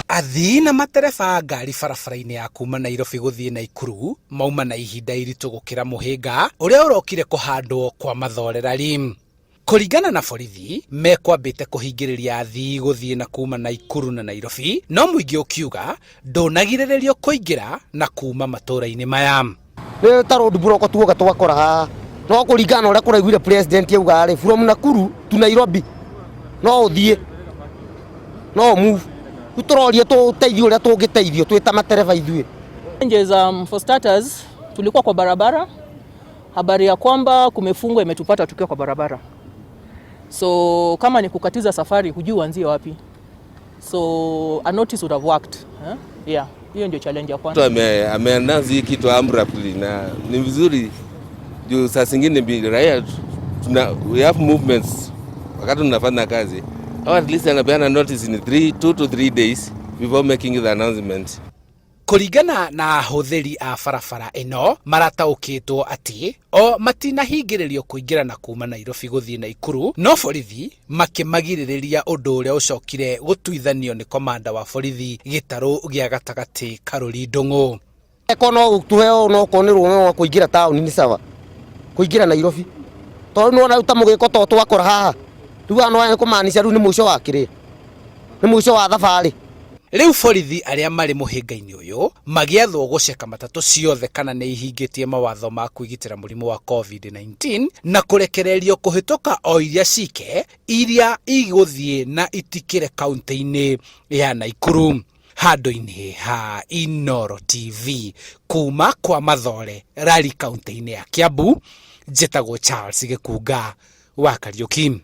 Athii na matereba ngari barabara-inĩ ya kuma Nairobi gũthiĩ Naikuru mauma na ihinda iritũ gũkĩra mũhĩnga ũrĩa ũrokire kũhandwo Kwa Mathore Lari. Kũringana na borithi, mekwambĩte kũhingĩrĩria athii gũthiĩ na kuma Naikuru na Nairobi, no mũingĩ ũkiuga ndũnagirĩrĩrio kũingĩra na kuma matũra-inĩ maya. Nĩ ta road block tuoka twakora haha, no kũringana na ũrĩa kũraiguire president yauga rĩ, from Nakuru to Nairobi no ũthiĩ no move. Turoria tuteithio ũrĩa tũngĩteithio twĩ ta matereba ithuĩ. For starters, tulikuwa kwa barabara, habari ya kwamba kumefungwa imetupata tukiwa kwa barabara. So kama ni kukatiza safari hujui uanzie wapi. So a notice would have worked. Yeah, hiyo ndio challenge ya kwanza. Ameannounce hii kitu abruptly na ni vizuri juu saa zingine bi raia we have movements wakati tunafanya kazi. Or at least anapeana notice in 2 to 3 days before making the announcement. Kũringana na ahũthĩri a barabara ĩno marataũkĩtwo atĩ o matinahingĩrĩrio kũingĩra na kuma Nairobi gũthiĩ Naikuru, no borithi makĩmagirĩrĩria ũndũ ũrĩa ũcokire gũtuithanio nĩ komanda wa borithi gĩtarũ gĩa gatagatĩ Karũri Ndũng'ũ. Eko no tuheo no konirwo no kũingĩra taũni-inĩ sawa kũingĩra Nairobi tondũ no na mũgĩko to twakora haha rĩu no kũmaanisha rĩu nĩ mũico wa kĩrĩa nĩ mũico wa thabarĩ. Rĩu borithi arĩa marĩ mũhĩnga-inĩ ũyũ magĩathwo gũceka matatũ ciothe kana nĩ ihingĩtie mawatho ma kwĩgitĩra mũrimũ wa COVID-19 na kũrekererio kũhĩtũka o iria cike iria igũthiĩ na itikĩre kaunti-inĩ ya Naikuru. Handũ-inĩ ha Inooro TV kuma Kwa Mathore Lari kaunti-inĩ ya Kiambu, njĩtagwo Charles Gĩkunga wa Kariũki.